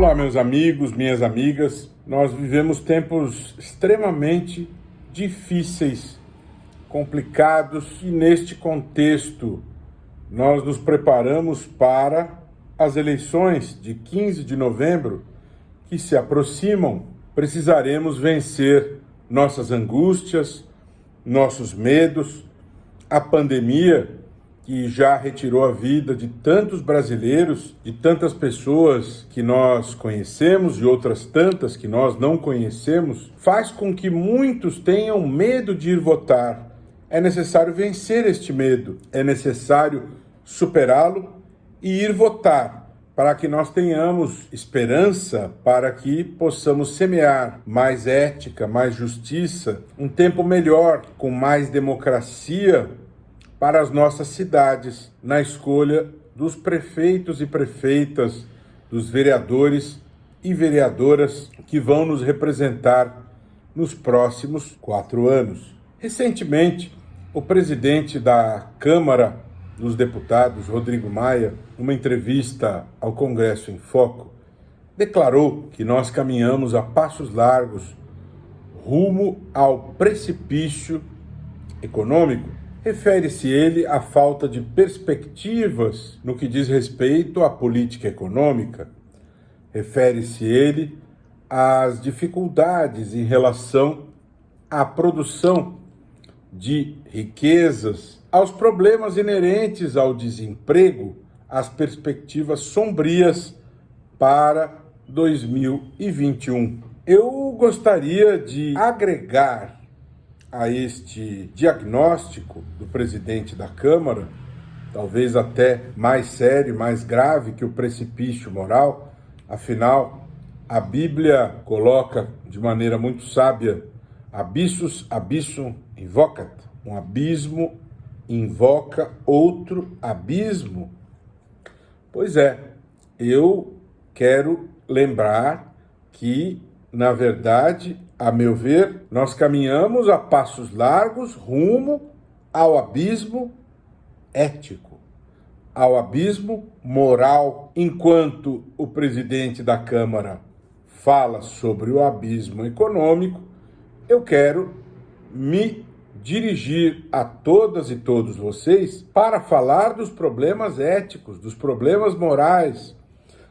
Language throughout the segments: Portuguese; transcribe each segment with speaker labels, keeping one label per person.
Speaker 1: Olá, meus amigos, minhas amigas. Nós vivemos tempos extremamente difíceis, complicados, e neste contexto nós nos preparamos para as eleições de 15 de novembro que se aproximam. Precisaremos vencer nossas angústias, nossos medos, a pandemia que já retirou a vida de tantos brasileiros, de tantas pessoas que nós conhecemos e outras tantas que nós não conhecemos, faz com que muitos tenham medo de ir votar. É necessário vencer este medo, é necessário superá-lo e ir votar, para que nós tenhamos esperança, para que possamos semear mais ética, mais justiça, um tempo melhor, com mais democracia, para as nossas cidades, na escolha dos prefeitos e prefeitas, dos vereadores e vereadoras que vão nos representar nos próximos 4 anos. Recentemente, o presidente da Câmara dos Deputados, Rodrigo Maia, numa entrevista ao Congresso em Foco, declarou que nós caminhamos a passos largos rumo ao precipício econômico. Refere-se ele à falta de perspectivas no que diz respeito à política econômica. Refere-se ele às dificuldades em relação à produção de riquezas, aos problemas inerentes ao desemprego, às perspectivas sombrias para 2021. Eu gostaria de agregar a este diagnóstico do presidente da Câmara, talvez até mais sério, mais grave que o precipício moral. Afinal, a Bíblia coloca de maneira muito sábia: abyssus abyssum invocat. Um abismo invoca outro abismo. Pois é, eu quero lembrar que, na verdade, a meu ver, nós caminhamos a passos largos rumo ao abismo ético, ao abismo moral. Enquanto o presidente da Câmara fala sobre o abismo econômico, eu quero me dirigir a todas e todos vocês para falar dos problemas éticos, dos problemas morais.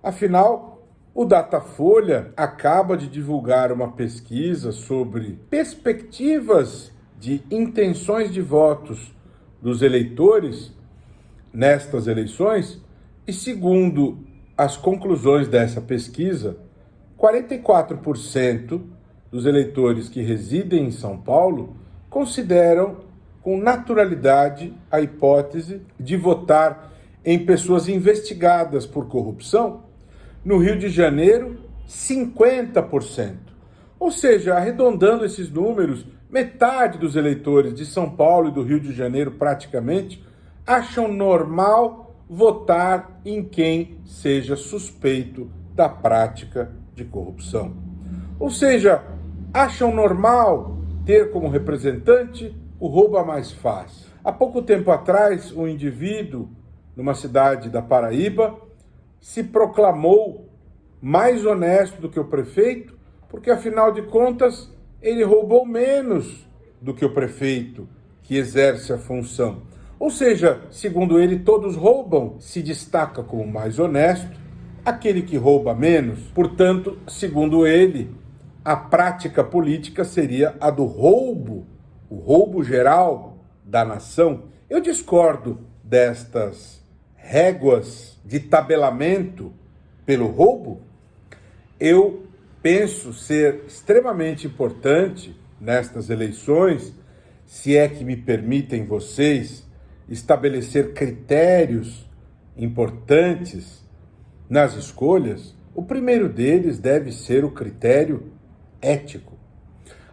Speaker 1: Afinal, o Datafolha acaba de divulgar uma pesquisa sobre perspectivas de intenções de votos dos eleitores nestas eleições e, segundo as conclusões dessa pesquisa, 44% dos eleitores que residem em São Paulo consideram com naturalidade a hipótese de votar em pessoas investigadas por corrupção. No Rio de Janeiro, 50%. Ou seja, arredondando esses números, metade dos eleitores de São Paulo e do Rio de Janeiro, praticamente, acham normal votar em quem seja suspeito da prática de corrupção. Ou seja, acham normal ter como representante o rouba mais fácil. Há pouco tempo atrás, um indivíduo, numa cidade da Paraíba, se proclamou mais honesto do que o prefeito, porque, afinal de contas, ele roubou menos do que o prefeito que exerce a função. Ou seja, segundo ele, todos roubam, se destaca como mais honesto aquele que rouba menos. Portanto, segundo ele, a prática política seria a do roubo, o roubo geral da nação. Eu discordo destas réguas de tabelamento pelo roubo. Eu penso ser extremamente importante nestas eleições, se é que me permitem vocês, estabelecer critérios importantes nas escolhas. O primeiro deles deve ser o critério ético.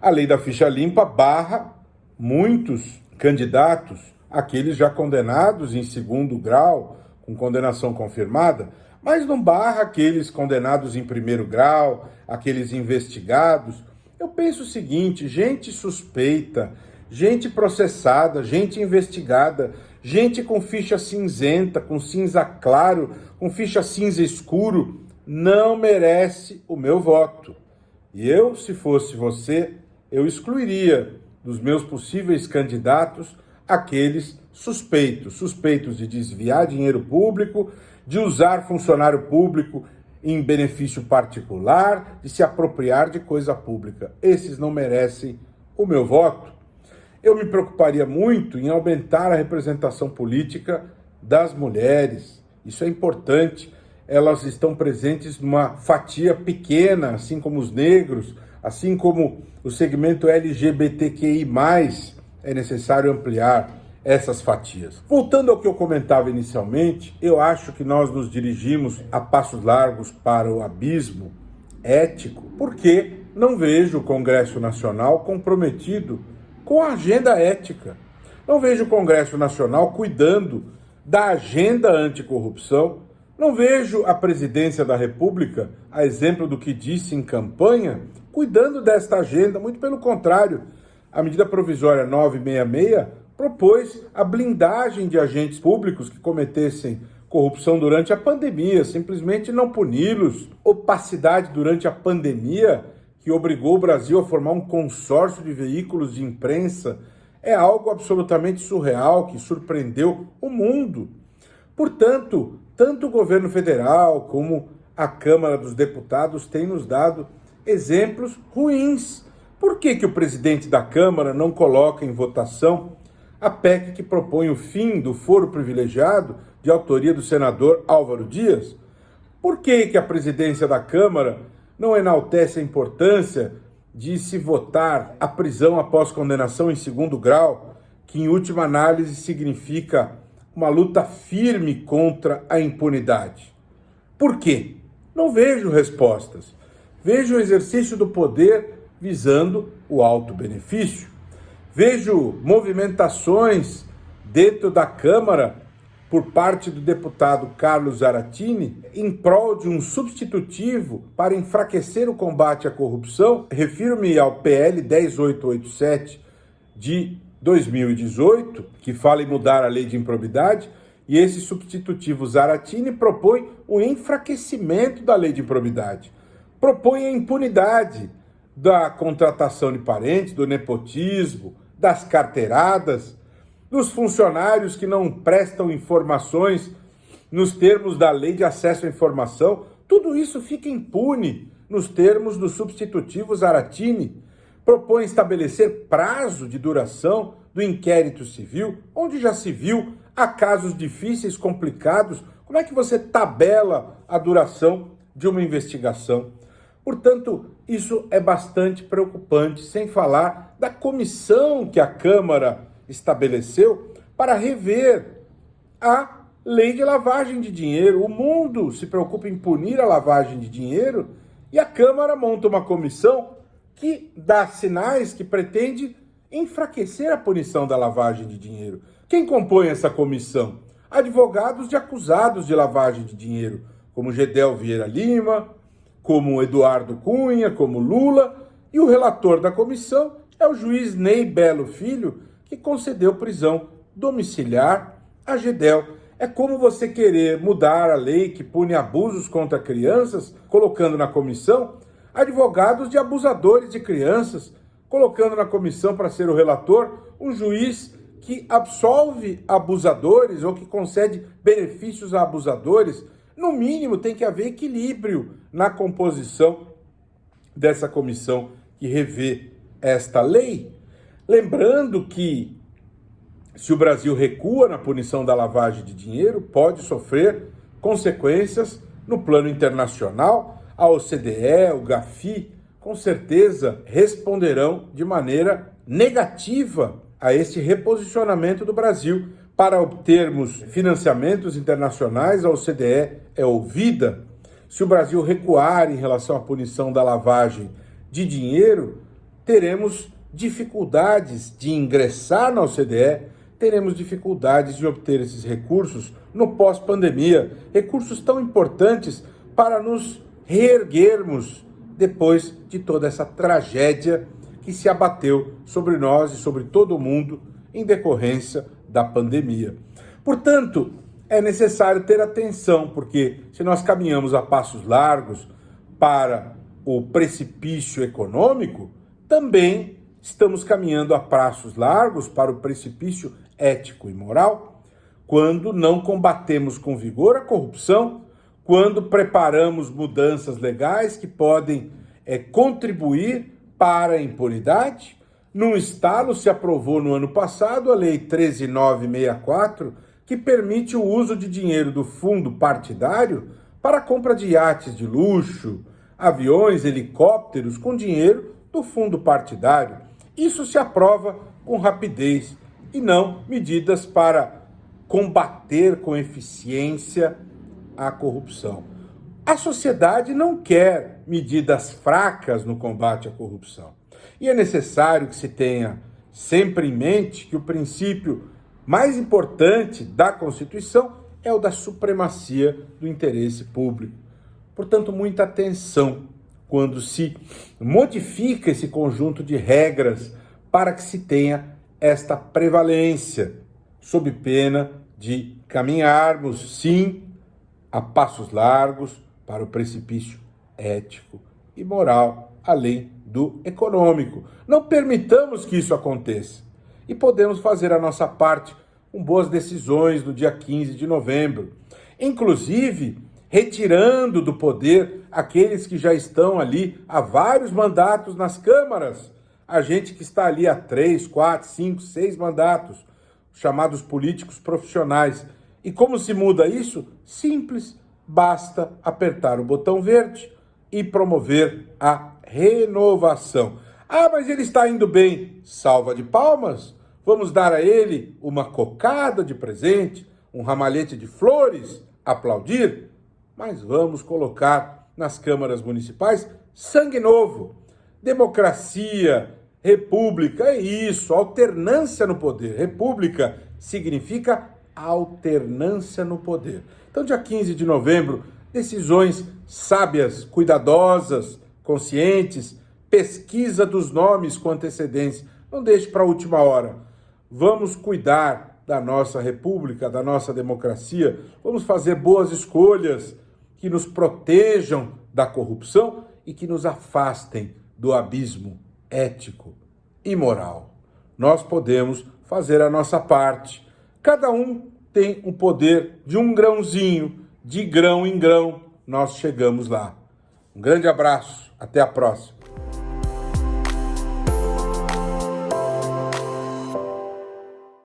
Speaker 1: A lei da ficha limpa barra muitos candidatos, aqueles já condenados em segundo grau, com condenação confirmada, mas não barra aqueles condenados em primeiro grau, aqueles investigados. Eu penso o seguinte: gente suspeita, gente processada, gente investigada, gente com ficha cinzenta, com cinza claro, com ficha cinza escuro, não merece o meu voto. E eu, se fosse você, eu excluiria dos meus possíveis candidatos aqueles suspeitos de desviar dinheiro público, de usar funcionário público em benefício particular, de se apropriar de coisa pública. Esses não merecem o meu voto. Eu me preocuparia muito em aumentar a representação política das mulheres. Isso é importante. Elas estão presentes numa fatia pequena, assim como os negros, assim como o segmento LGBTQI+, é necessário ampliar essas fatias. Voltando ao que eu comentava inicialmente, eu acho que nós nos dirigimos a passos largos para o abismo ético, porque não vejo o Congresso Nacional comprometido com a agenda ética. Não vejo o Congresso Nacional cuidando da agenda anticorrupção. Não vejo a Presidência da República, a exemplo do que disse em campanha, cuidando desta agenda. Muito pelo contrário, a medida provisória 966 propôs a blindagem de agentes públicos que cometessem corrupção durante a pandemia, simplesmente não puni-los. Opacidade durante a pandemia, que obrigou o Brasil a formar um consórcio de veículos de imprensa, é algo absolutamente surreal, que surpreendeu o mundo. Portanto, tanto o governo federal como a Câmara dos Deputados têm nos dado exemplos ruins. Por que o presidente da Câmara não coloca em votação a PEC que propõe o fim do foro privilegiado, de autoria do senador Álvaro Dias? Por que a presidência da Câmara não enaltece a importância de se votar a prisão após condenação em segundo grau, que em última análise significa uma luta firme contra a impunidade? Por quê? Não vejo respostas. Vejo o exercício do poder visando o alto benefício. Vejo movimentações dentro da Câmara por parte do deputado Carlos Zaratini em prol de um substitutivo para enfraquecer o combate à corrupção. Refiro-me ao PL 10887 de 2018, que fala em mudar a lei de improbidade, e esse substitutivo Zaratini propõe o enfraquecimento da lei de improbidade, propõe a impunidade da contratação de parentes, do nepotismo, das carteiradas, dos funcionários que não prestam informações nos termos da Lei de Acesso à Informação. Tudo isso fica impune nos termos do substitutivo Zaratini. Propõe estabelecer prazo de duração do inquérito civil, onde já se viu há casos difíceis, complicados. Como é que você tabela a duração de uma investigação? Portanto, isso é bastante preocupante, sem falar da comissão que a Câmara estabeleceu para rever a lei de lavagem de dinheiro. O mundo se preocupa em punir a lavagem de dinheiro e a Câmara monta uma comissão que dá sinais que pretende enfraquecer a punição da lavagem de dinheiro. Quem compõe essa comissão? Advogados de acusados de lavagem de dinheiro, como Gedel Vieira Lima, como Eduardo Cunha, como Lula, e o relator da comissão é o juiz Ney Belo Filho, que concedeu prisão domiciliar a Gedel. É como você querer mudar a lei que pune abusos contra crianças, colocando na comissão advogados de abusadores de crianças, colocando na comissão para ser o relator um juiz que absolve abusadores ou que concede benefícios a abusadores. No mínimo, tem que haver equilíbrio na composição dessa comissão que revê esta lei. Lembrando que, se o Brasil recua na punição da lavagem de dinheiro, pode sofrer consequências no plano internacional. A OCDE, o GAFI, com certeza responderão de maneira negativa a este reposicionamento do Brasil. Para obtermos financiamentos internacionais, a OCDE é ouvida. Se o Brasil recuar em relação à punição da lavagem de dinheiro, teremos dificuldades de ingressar na OCDE, teremos dificuldades de obter esses recursos no pós-pandemia, recursos tão importantes para nos reerguermos depois de toda essa tragédia que se abateu sobre nós e sobre todo o mundo em decorrência da pandemia. Portanto, é necessário ter atenção, porque se nós caminhamos a passos largos para o precipício econômico, também estamos caminhando a passos largos para o precipício ético e moral, quando não combatemos com vigor a corrupção, quando preparamos mudanças legais que podem contribuir para a impunidade. Num estalo, se aprovou no ano passado a Lei 13.964, que permite o uso de dinheiro do fundo partidário para a compra de iates de luxo, aviões, helicópteros com dinheiro do fundo partidário. Isso se aprova com rapidez e não medidas para combater com eficiência a corrupção. A sociedade não quer medidas fracas no combate à corrupção. E é necessário que se tenha sempre em mente que o princípio mais importante da Constituição é o da supremacia do interesse público. Portanto, muita atenção quando se modifica esse conjunto de regras para que se tenha esta prevalência, sob pena de caminharmos, sim, a passos largos para o precipício ético e moral, além do econômico. Não permitamos que isso aconteça. E podemos fazer a nossa parte com boas decisões no dia 15 de novembro. Inclusive, retirando do poder aqueles que já estão ali há vários mandatos nas câmaras. A gente que está ali há 3, 4, 5, 6 mandatos, chamados políticos profissionais. E como se muda isso? Simples, basta apertar o botão verde e promover a renovação. Ah, mas ele está indo bem. Salva de palmas. Vamos dar a ele uma cocada de presente, um ramalhete de flores, aplaudir. Mas vamos colocar nas câmaras municipais sangue novo. Democracia, república, é isso, alternância no poder. República significa alternância no poder. Então, dia 15 de novembro, decisões sábias, cuidadosas, conscientes, pesquisa dos nomes com antecedência. Não deixe para a última hora. Vamos cuidar da nossa república, da nossa democracia. Vamos fazer boas escolhas que nos protejam da corrupção e que nos afastem do abismo ético e moral. Nós podemos fazer a nossa parte. Cada um tem o poder de um grãozinho, de grão em grão, nós chegamos lá. Um grande abraço, até a próxima.